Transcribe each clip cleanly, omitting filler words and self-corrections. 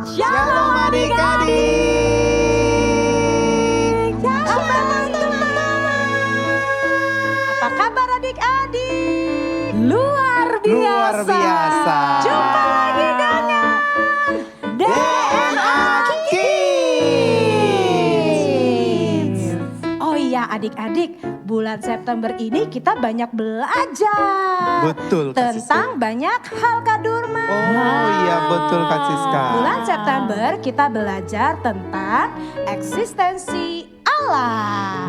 Shalom adik-adik. Shalom teman-teman. Apa kabar adik-adik? Luar biasa. Jumpa lagi dengan DNA Kids. Oh iya adik-adik, bulan September ini kita banyak belajar. Betul, Kak Siska. Tentang banyak hal Kak Durma. Oh iya betul Kak Siska. Bulan September kita belajar tentang eksistensi Allah.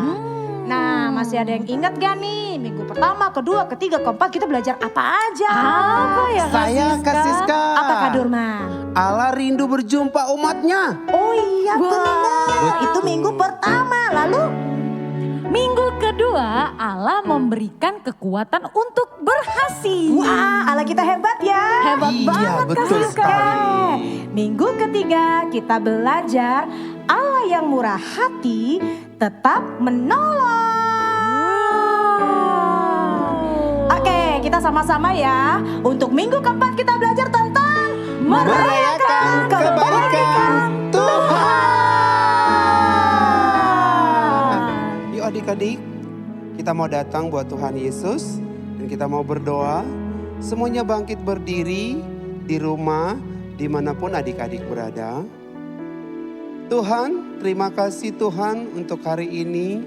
Nah, masih ada yang ingat gak nih? Minggu pertama, kedua, ketiga, keempat kita belajar apa aja? Apa ya Kak Saya Kak Siska. Apa Kak Durma? Allah rindu berjumpa umatnya. Oh iya benar. Betul. Itu minggu pertama. Lalu? Minggu kedua Allah memberikan kekuatan untuk berhasil. Wah, Allah kita hebat ya. Hebat Iya, banget Kak betul Siska. sekali. Minggu ketiga kita belajar Allah yang murah hati tetap menolong. Oke, kita sama-sama ya. Untuk minggu keempat kita belajar tentang merayakan kebaikan Tuhan. Yuk adik-adik, kita mau datang buat Tuhan Yesus dan kita mau berdoa. Semuanya bangkit berdiri di rumah, dimanapun adik-adik berada. Tuhan, terima kasih Tuhan untuk hari ini.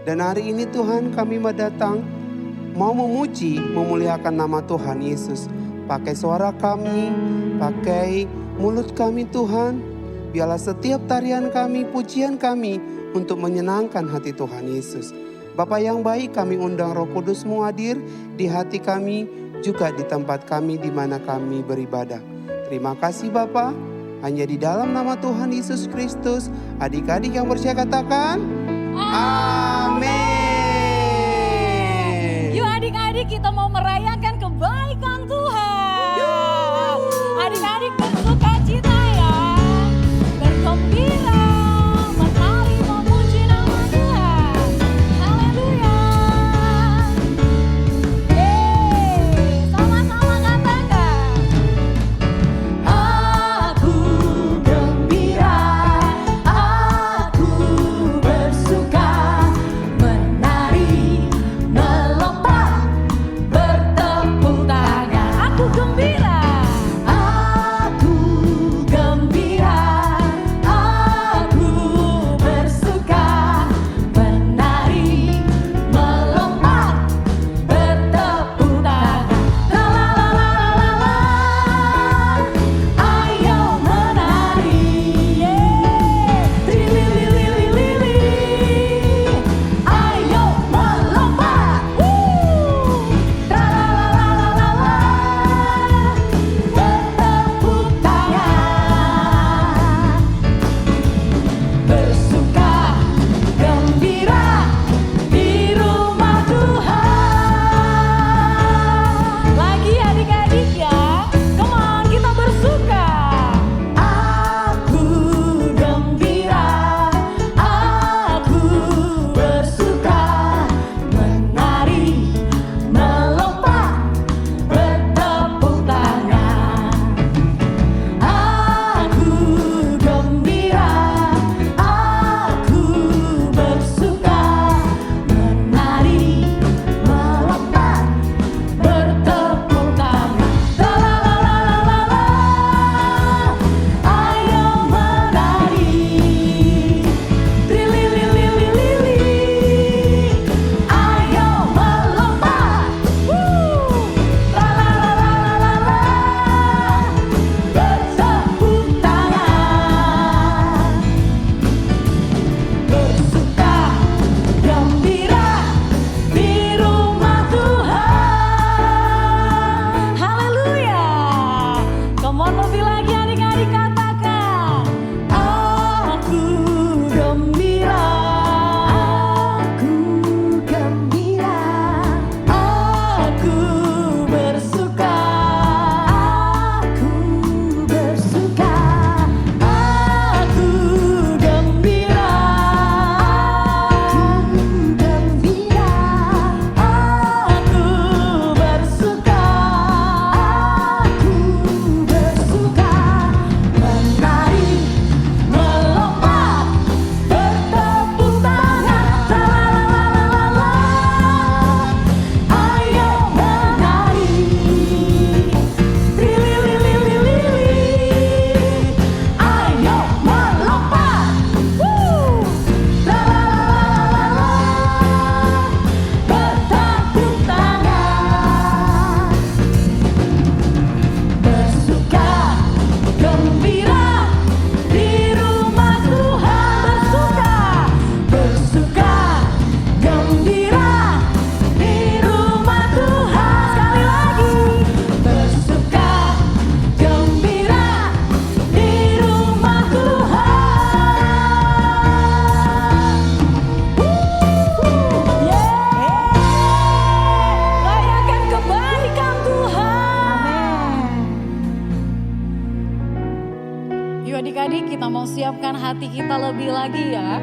Dan hari ini Tuhan kami mau datang, mau memuji, memuliakan nama Tuhan Yesus. Pakai suara kami, pakai mulut kami Tuhan. Biarlah setiap tarian kami, pujian kami untuk menyenangkan hati Tuhan Yesus. Bapa yang baik, kami undang Roh Kudus-Mu hadir di hati kami, juga di tempat kami di mana kami beribadah. Terima kasih Bapa. Hanya di dalam nama Tuhan Yesus Kristus, adik-adik yang percaya katakan, amin. Yuk adik-adik kita mau merayakan kebaikan Tuhan. Adik-adik bersuka cita ya. Bergembira. Menari memuji nama Tuhan. Haleluya. Sama-sama katakan. Aku gembira, aku bersuka, menari, melompat, bertepuk tangan. menyiapkan hati kita lebih lagi ya.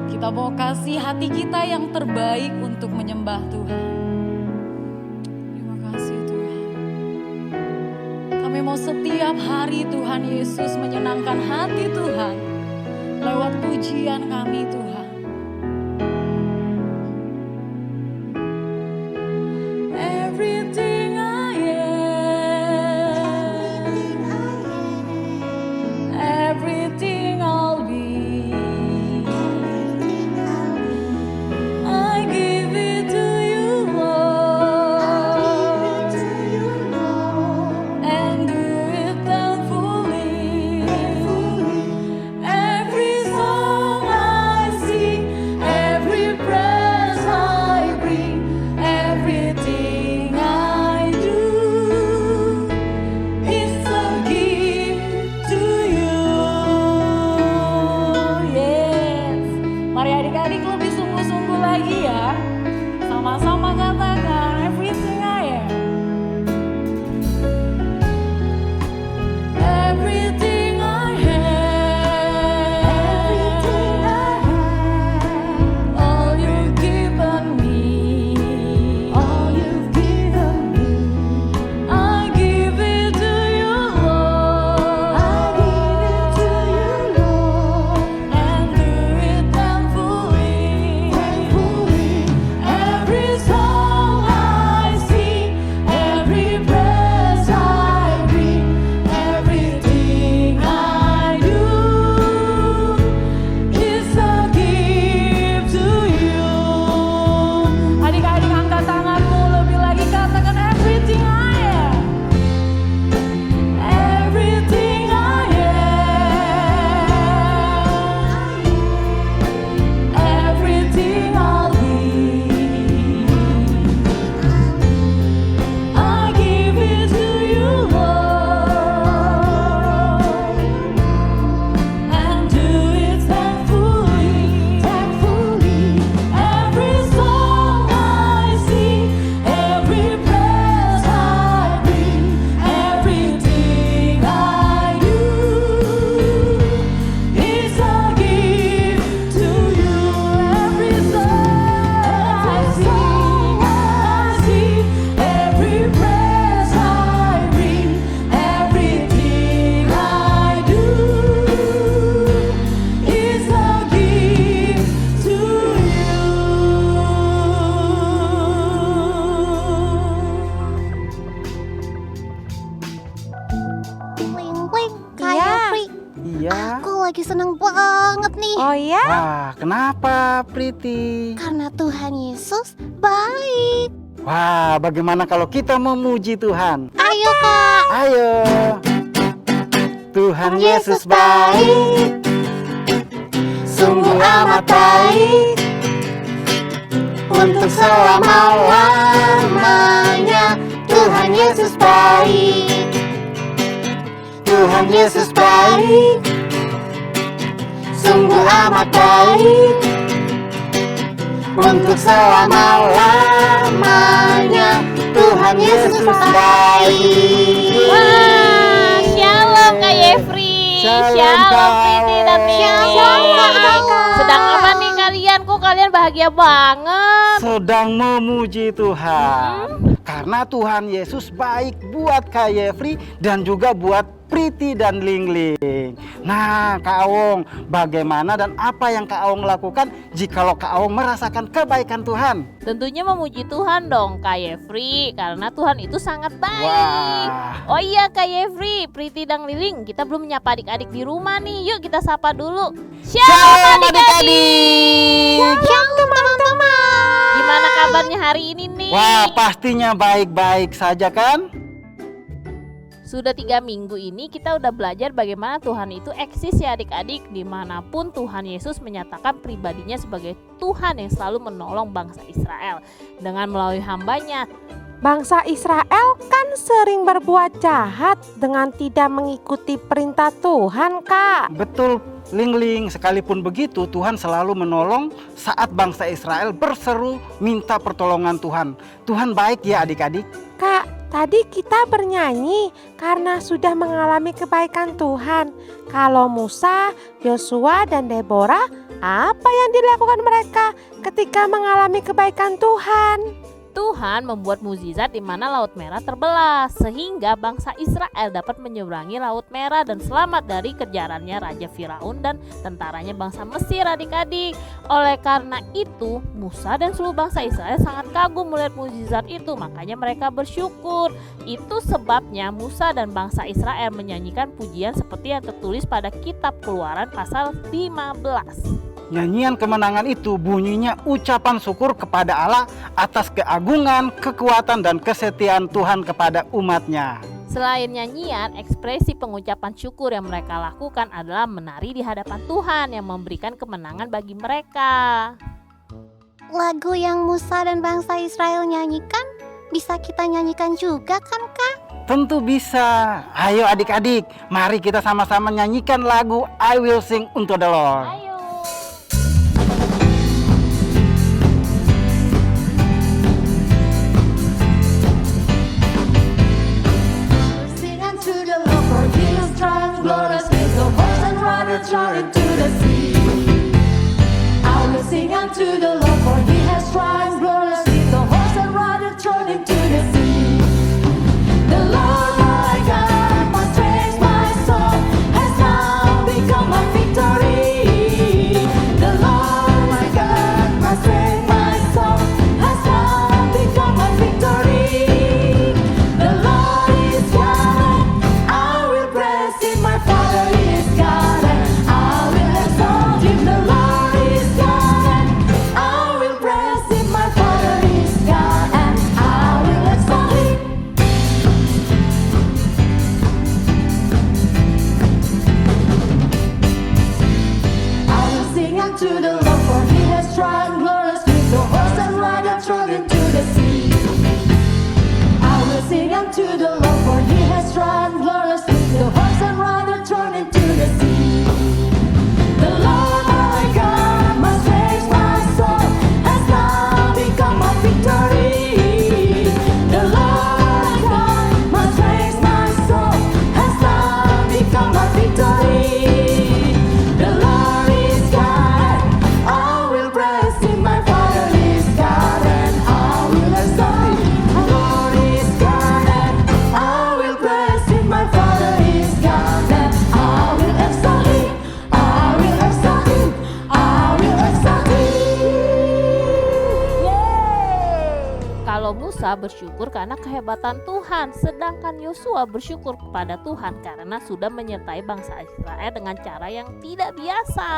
Kita mau kasih hati kita yang terbaik untuk menyembah Tuhan. Terima kasih Tuhan. Kami mau setiap hari Tuhan Yesus menyenangkan hati Tuhan lewat pujian kami Tuhan. Everything I am, everything I'll be, I give it to you, Lord, and do it thankfully. Every song I sing, every praise I bring, everything I do is a gift to you. Yes. Mari adik-adik lebih sungguh-sungguh lagi ya. Sama-sama katakan everything I am. Everything I have, all you've given me, I give it to you, Lord, and do it thankfully. Every song I sing, every praise I bring, everything I do is a gift to you. Adik-adik angkat tanganmu lebih lagi, katakan everything I am. Everything I am. Everything I'll be, I give it to you, Lord, and do it thankfully. Every song I sing, every praise I bring, everything I do is a gift to you. Every song I sing, every praise I bring, everything I do is a gift to you. Ling-ling, Kak Iya. Yofri. Iya. Aku lagi seneng banget nih. Oh ya? Wah, kenapa Priti? Karena Tuhan Yesus baik. Wah, bagaimana kalau kita memuji Tuhan? Ayo Kak. Ayo. Tuhan Yesus baik, sungguh amat baik, untuk selama-lamanya. Tuhan Yesus baik, Tuhan Yesus baik, sungguh amat baik, untuk selama-lamanya. Tuhan Yesus baik. Wah, shalom Kak Yefri, Shalom, Kak. Priti dan Mimi. Shalom, Kak. Sedang apa nih kalian? Kok kalian bahagia banget? Sedang memuji Tuhan. Karena Tuhan Yesus baik buat Kak Yefri dan juga buat Priti dan Ling-ling. Nah, Kak Aung, bagaimana dan apa yang Kak Aung lakukan jikalau Kak Aung merasakan kebaikan Tuhan? Tentunya memuji Tuhan dong Kak Yefri, karena Tuhan itu sangat baik. Wah. Oh iya Kak Yefri, Priti dan Liling, kita belum menyapa adik-adik di rumah nih. Yuk kita sapa dulu. Shalom adik-adik. Shalom teman-teman. Gimana kabarnya hari ini nih? Wah, pastinya baik-baik saja kan? Sudah 3 minggu ini kita udah belajar bagaimana Tuhan itu eksis ya adik-adik. Dimanapun Tuhan Yesus menyatakan pribadinya sebagai Tuhan yang selalu menolong bangsa Israel dengan melalui hambanya. Bangsa Israel kan sering berbuat jahat dengan tidak mengikuti perintah Tuhan, Kak. Betul, Ling-ling. Sekalipun begitu, Tuhan selalu menolong saat bangsa Israel berseru minta pertolongan Tuhan. Tuhan baik ya adik-adik. Kak, tadi kita bernyanyi karena sudah mengalami kebaikan Tuhan. Kalau Musa, Yosua, dan Deborah, apa yang dilakukan mereka ketika mengalami kebaikan Tuhan? Tuhan membuat mukjizat di mana Laut Merah terbelah sehingga bangsa Israel dapat menyeberangi Laut Merah dan selamat dari kejarannya Raja Firaun dan tentaranya bangsa Mesir, adik-adik. Oleh karena itu, Musa dan seluruh bangsa Israel sangat kagum melihat mukjizat itu, makanya mereka bersyukur. Itu sebabnya Musa dan bangsa Israel menyanyikan pujian seperti yang tertulis pada kitab Keluaran pasal 15. Nyanyian kemenangan itu bunyinya ucapan syukur kepada Allah atas keagungan, kekuatan, dan kesetiaan Tuhan kepada umatnya. Selain nyanyian, ekspresi pengucapan syukur yang mereka lakukan adalah menari di hadapan Tuhan yang memberikan kemenangan bagi mereka. Lagu yang Musa dan bangsa Israel nyanyikan bisa kita nyanyikan juga kan Kak? Tentu bisa. Ayo adik-adik, mari kita sama-sama nyanyikan lagu I Will Sing Unto the Lord. Ayo. Thrown into the sea. I will sing unto the Lord, for He has triumphed gloriously. The horse and rider thrown into the sea. The Lord my God, my strength, my soul, has now become my victory. The Lord my God, my strength, my soul, has now become my victory. The Lord is God, I will praise Him. My Father is God. To the Lord, for He has triumphed gloriously. The horse and rider thrown into the sea. I will sing unto the Lord, for He has triumphed gloriously. The horse and rider thrown into the sea. The Lord my God, my strength, my soul, has now become my victory. The Lord my God, my strength, my soul, has now become my victory. The Lord is God. I will praise Him, my Father is God, and I will exalt Him. The Lord is God, and I will praise Him, my Father is God, and I will exalt Him. I will exalt Him. I will exalt Him. Kalau Musa bersyukur karena kehebatan Tuhan, sedangkan Yosua bersyukur kepada Tuhan karena sudah menyertai bangsa Israel dengan cara yang tidak biasa.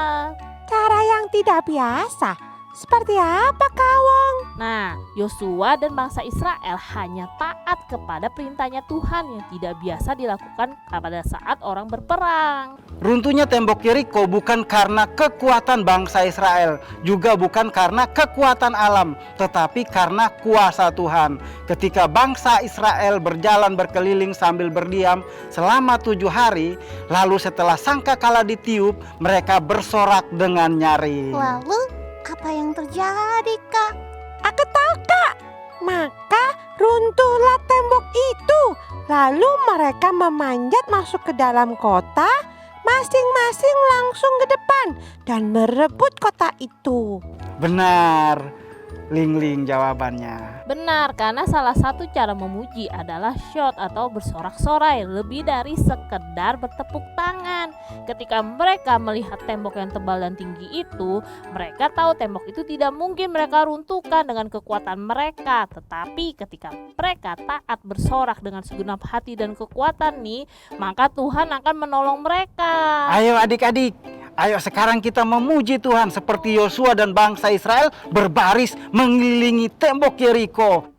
Cara yang tidak biasa? Seperti apa, Kawong? Nah, Yosua dan bangsa Israel hanya taat kepada perintahnya Tuhan yang tidak biasa dilakukan pada saat orang berperang. Runtuhnya tembok Yeriko bukan karena kekuatan bangsa Israel, juga bukan karena kekuatan alam, tetapi karena kuasa Tuhan. Ketika bangsa Israel berjalan berkeliling sambil berdiam selama 7 hari, lalu setelah sangkakala ditiup, mereka bersorak dengan nyaring. Lalu apa yang terjadi Kak? Aku tahu, Kak. Maka runtuhlah tembok itu. Lalu mereka memanjat masuk ke dalam kota, masing-masing langsung ke depan dan merebut kota itu. Benar, Ling-Ling jawabannya. Benar, karena salah satu cara memuji adalah shout atau bersorak-sorai, lebih dari sekedar bertepuk tangan. Ketika mereka melihat tembok yang tebal dan tinggi itu, mereka tahu tembok itu tidak mungkin mereka runtuhkan dengan kekuatan mereka. Tetapi ketika mereka taat bersorak dengan segenap hati dan kekuatan nih, maka Tuhan akan menolong mereka. Ayo adik-adik, ayo sekarang kita memuji Tuhan seperti Yosua dan bangsa Israel berbaris mengelilingi tembok Yeriko.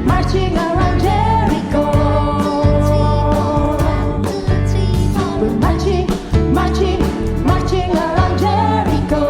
Marching around Jericho. We're marching around Jericho.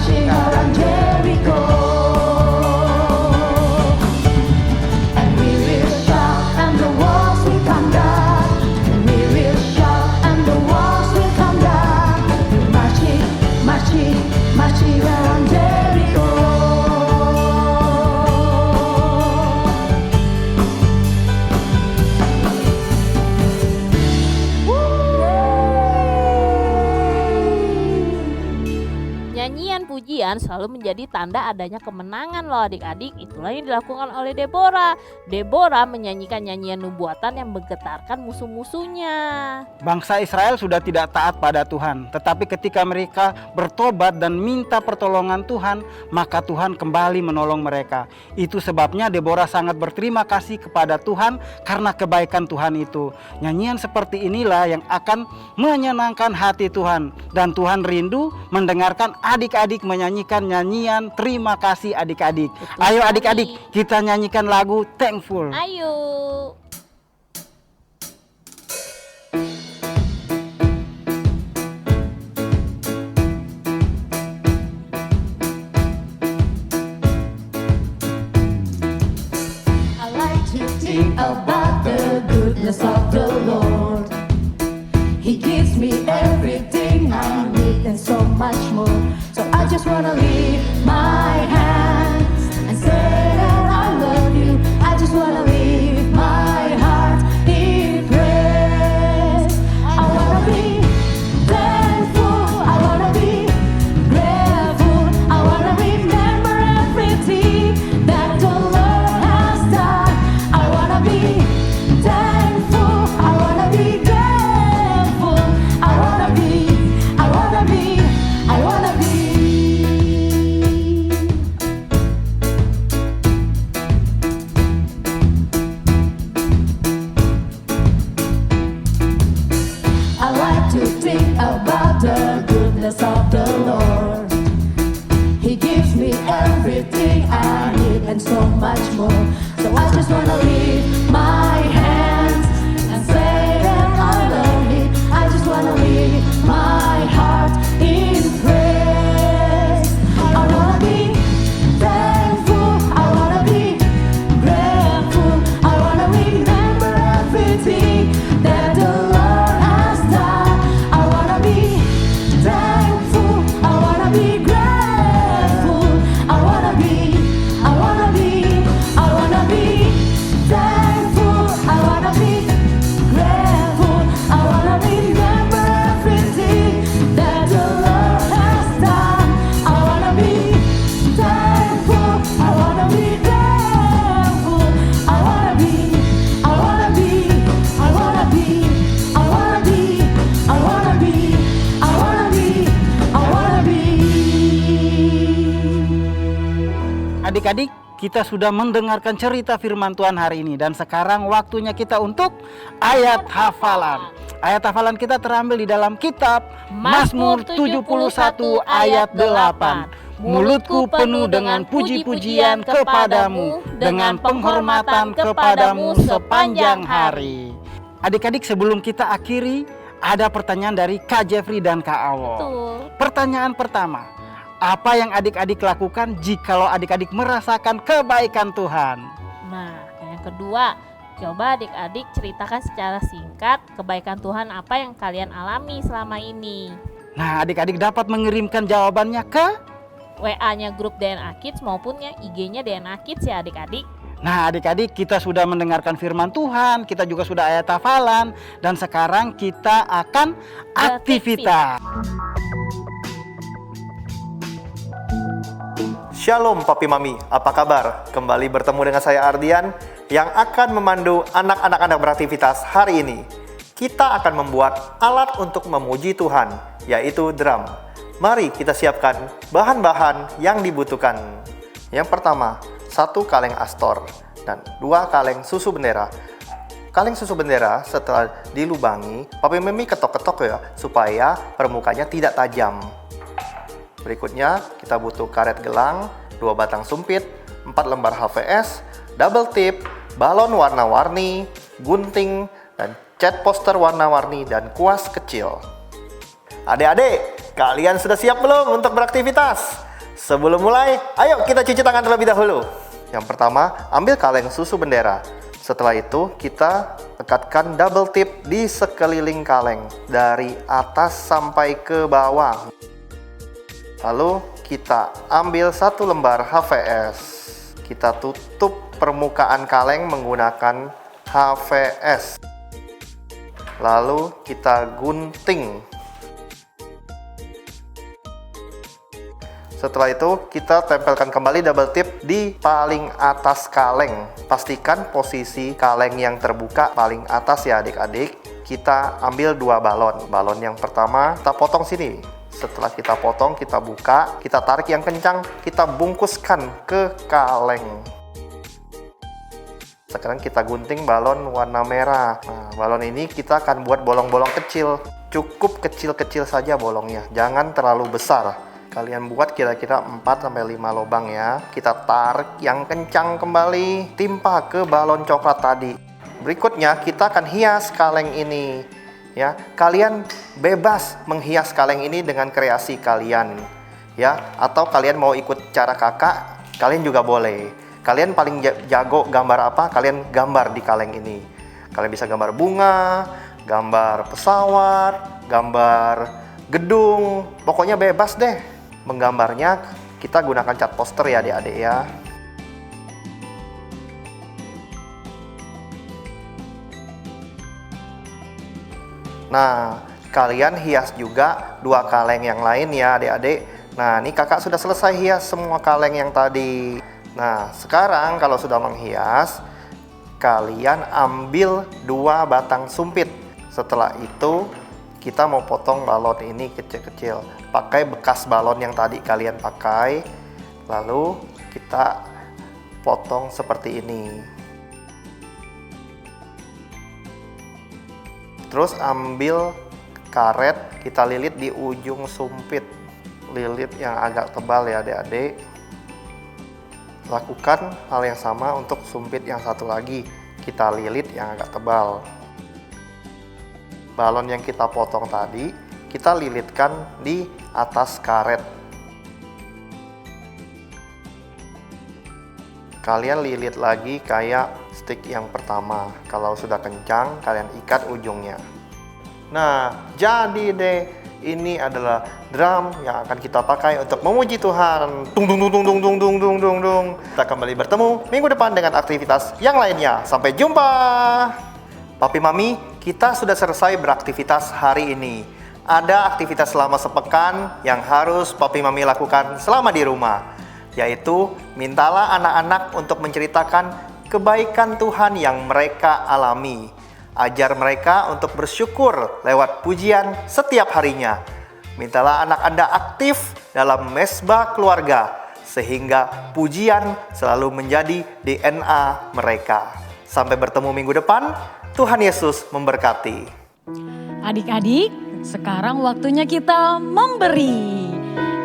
marching around Jericho. And we will shout and the walls will come down. And we will shout and the walls will come down. We're marching, marching, marching around Jericho. Nyanyian pujian selalu menjadi tanda adanya kemenangan loh adik-adik. Itulah yang dilakukan oleh Deborah. Deborah menyanyikan nyanyian nubuatan yang menggetarkan musuh-musuhnya. Bangsa Israel sudah tidak taat pada Tuhan, tetapi ketika mereka bertobat dan minta pertolongan Tuhan, maka Tuhan kembali menolong mereka. Itu sebabnya Deborah sangat berterima kasih kepada Tuhan karena kebaikan Tuhan itu. Nyanyian seperti inilah yang akan menyenangkan hati Tuhan, dan Tuhan rindu mendengarkan adik-adik menyanyikan nyanyian terima kasih adik-adik. Betul Ayo sekali. adik-adik, kita nyanyikan lagu Thankful. Ayo. I like to think about the goodness of the Lord. He gives me everything I need and so much more. So I just wanna lift my hands and say that I love you. I just wanna lift my heart in praise. I wanna be thankful. I wanna be grateful. I wanna remember everything that the Lord has done. I wanna be thankful. I wanna be grateful. I wanna be, I wanna be, I wanna be. I like to think about the goodness of the Lord. He gives me everything I need and so much more. So I just wanna lift my hands and say that I love Him. I just wanna lift my heart in praise. I wanna be thankful. I wanna be grateful. I wanna remember everything that the Lord has done. I wanna be thankful. I wanna be grateful. I wanna be, I wanna be, I wanna be thankful. I wanna be grateful. I wanna remember everything that the Lord has done. I wanna be thankful. I wanna be grateful. I wanna be, I wanna be, I wanna be, I wanna be, I wanna be, I wanna be, I wanna be. Adik-adik, kita sudah mendengarkan cerita firman Tuhan hari ini, dan sekarang waktunya kita untuk ayat hafalan. Ayat hafalan kita terambil di dalam kitab Mazmur 71 ayat 8. Mulutku penuh dengan puji-pujian kepadamu, dengan penghormatan kepadamu sepanjang hari. Adik-adik, sebelum kita akhiri, ada pertanyaan dari Kak Jeffrey dan Kak Awol. Betul. Pertanyaan pertama, apa yang adik-adik lakukan jikalau adik-adik merasakan kebaikan Tuhan? Nah, yang kedua, coba adik-adik ceritakan secara singkat kebaikan Tuhan apa yang kalian alami selama ini. Nah, adik-adik dapat mengirimkan jawabannya ke... WA-nya grup DNA Kids maupun ya IG-nya DNA Kids ya adik-adik. Nah, adik-adik, kita sudah mendengarkan firman Tuhan, kita juga sudah ayat hafalan, dan sekarang kita akan aktivitas. Shalom Papi Mami, apa kabar? Kembali bertemu dengan saya Ardian yang akan memandu anak-anak Anda beraktivitas hari ini. Kita akan membuat alat untuk memuji Tuhan, yaitu drum. Mari kita siapkan bahan-bahan yang dibutuhkan. Yang pertama, 1 kaleng astor dan 2 kaleng susu bendera. Kaleng susu bendera setelah dilubangi, Papi Mami ketok-ketok ya, supaya permukaannya tidak tajam. Berikutnya, kita butuh karet gelang, 2 batang sumpit, 4 lembar HVS, double tip, balon warna-warni, gunting, dan cat poster warna-warni, dan kuas kecil. Adik-adik, kalian sudah siap belum untuk beraktivitas? Sebelum mulai, ayo kita cuci tangan terlebih dahulu. Yang pertama, ambil kaleng susu bendera. Setelah itu, kita tekatkan double tip di sekeliling kaleng dari atas sampai ke bawah. Lalu, kita ambil 1 lembar HVS. Kita tutup permukaan kaleng menggunakan HVS. Lalu, kita gunting. Setelah itu, kita tempelkan kembali double tip di paling atas kaleng. Pastikan posisi kaleng yang terbuka paling atas ya adik-adik. Kita ambil 2 balon. Balon yang pertama, kita potong sini. Setelah kita potong, kita buka, kita tarik yang kencang, kita bungkuskan ke kaleng. Sekarang kita gunting balon warna merah. Nah, balon ini kita akan buat bolong-bolong kecil. Cukup kecil-kecil saja bolongnya, jangan terlalu besar. Kalian buat kira-kira 4-5 lubang ya. Kita tarik yang kencang kembali, timpa ke balon coklat tadi. Berikutnya kita akan hias kaleng ini. Ya, kalian bebas menghias kaleng ini dengan kreasi kalian. Ya, atau kalian mau ikut cara kakak, kalian juga boleh. Kalian paling jago gambar apa? Kalian gambar di kaleng ini. Kalian bisa gambar bunga, gambar pesawat, gambar gedung. Pokoknya bebas deh. Menggambarnya kita gunakan cat poster ya adik-adik ya. Nah, kalian hias juga 2 kaleng yang lain ya adik-adik. Nah, ini kakak sudah selesai hias semua kaleng yang tadi. Nah, sekarang kalau sudah menghias, kalian ambil 2 batang sumpit. Setelah itu, kita mau potong balon ini kecil-kecil. Pakai bekas balon yang tadi kalian pakai. Lalu kita potong seperti ini. Terus ambil karet, kita lilit di ujung sumpit. Lilit yang agak tebal ya adik-adik. Lakukan hal yang sama untuk sumpit yang satu lagi. Kita lilit yang agak tebal. Balon yang kita potong tadi, kita lilitkan di atas karet. Kalian lilit lagi kayak stick yang pertama. Kalau sudah kencang, kalian ikat ujungnya. Nah, jadi deh, ini adalah drum yang akan kita pakai untuk memuji Tuhan. Dung dung dung dung dung dung dung dung dung. Kita kembali bertemu minggu depan dengan aktivitas yang lainnya. Sampai jumpa. Papi Mami, kita sudah selesai beraktivitas hari ini. Ada aktivitas selama sepekan yang harus Papi Mami lakukan selama di rumah, yaitu mintalah anak-anak untuk menceritakan kebaikan Tuhan yang mereka alami. Ajar mereka untuk bersyukur lewat pujian setiap harinya. Mintalah anak Anda aktif dalam mesbah keluarga, sehingga pujian selalu menjadi DNA mereka. Sampai bertemu minggu depan. Tuhan Yesus memberkati. Adik-adik, sekarang waktunya kita memberi.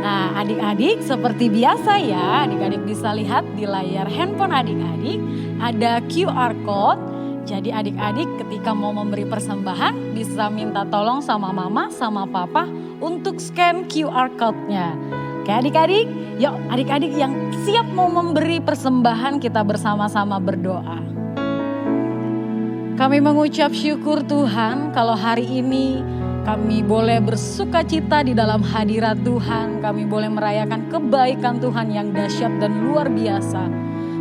Nah, adik-adik seperti biasa ya, adik-adik bisa lihat di layar handphone adik-adik ada QR code. Jadi adik-adik ketika mau memberi persembahan bisa minta tolong sama mama sama papa untuk scan QR code-nya. Oke adik-adik, yuk adik-adik yang siap mau memberi persembahan kita bersama-sama berdoa. Kami mengucap syukur Tuhan kalau hari ini kami boleh bersuka cita di dalam hadirat Tuhan. Kami boleh merayakan kebaikan Tuhan yang dahsyat dan luar biasa.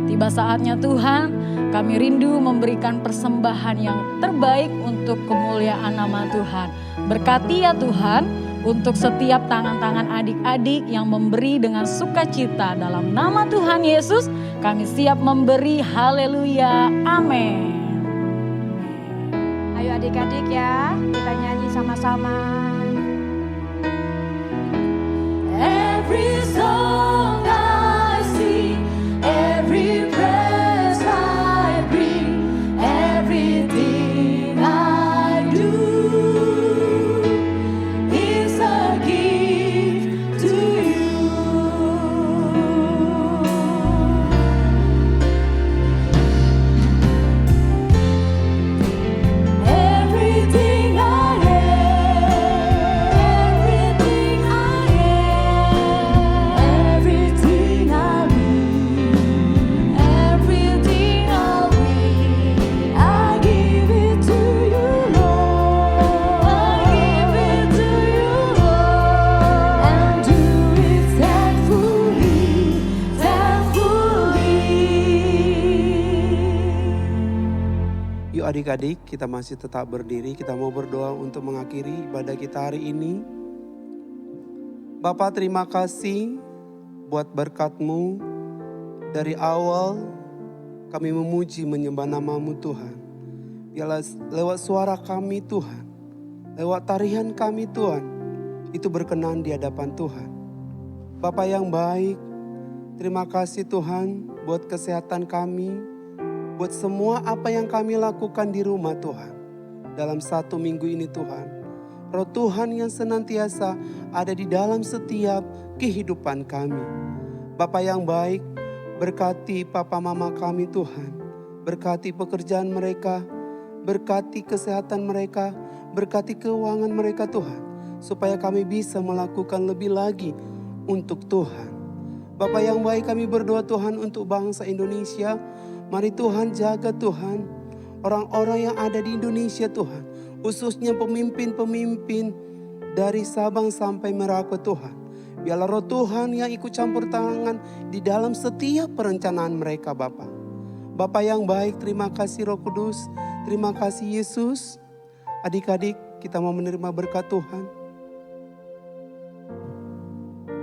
Tiba saatnya Tuhan, kami rindu memberikan persembahan yang terbaik untuk kemuliaan nama Tuhan. Berkati ya Tuhan untuk setiap tangan-tangan adik-adik yang memberi dengan sukacita. Dalam nama Tuhan Yesus kami siap memberi. Haleluya. Amin. Ayo adik-adik ya, kita nyanyi sama-sama. Every song I sing, every praise I bring, everything I do is a gift to you. Everything I am Yuk adik-adik, kita masih tetap berdiri. Kita mau berdoa untuk mengakhiri ibadah kita hari ini. Bapa, terima kasih buat berkat-Mu. Dari awal kami memuji menyembah nama-Mu Tuhan. Biarlah lewat suara kami Tuhan, lewat tarian kami Tuhan, itu berkenan di hadapan Tuhan. Bapa yang baik, terima kasih Tuhan buat kesehatan kami. Buat semua apa yang kami lakukan di rumah Tuhan. Dalam 1 minggu ini Tuhan. Roh Tuhan yang senantiasa ada di dalam setiap kehidupan kami. Bapa yang baik, berkati papa mama kami Tuhan. Berkati pekerjaan mereka. Berkati kesehatan mereka. Berkati keuangan mereka Tuhan. Supaya kami bisa melakukan lebih lagi untuk Tuhan. Bapa yang baik, kami berdoa Tuhan untuk bangsa Indonesia. Mari Tuhan jaga Tuhan orang-orang yang ada di Indonesia Tuhan. Khususnya pemimpin-pemimpin dari Sabang sampai Merauke Tuhan. Biarlah roh Tuhan yang ikut campur tangan di dalam setiap perencanaan mereka Bapa. Bapa yang baik, terima kasih Roh Kudus. Terima kasih Yesus. Adik-adik, kita mau menerima berkat Tuhan.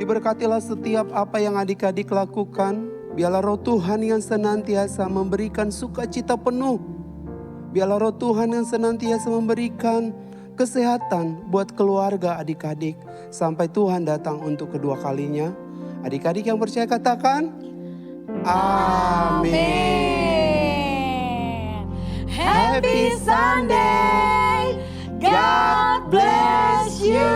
Diberkatilah setiap apa yang adik-adik lakukan. Biarlah roh Tuhan yang senantiasa memberikan sukacita penuh. Biarlah roh Tuhan yang senantiasa memberikan kesehatan buat keluarga adik-adik. Sampai Tuhan datang untuk kedua kalinya. Adik-adik yang percaya katakan, amin. Happy Sunday. God bless you.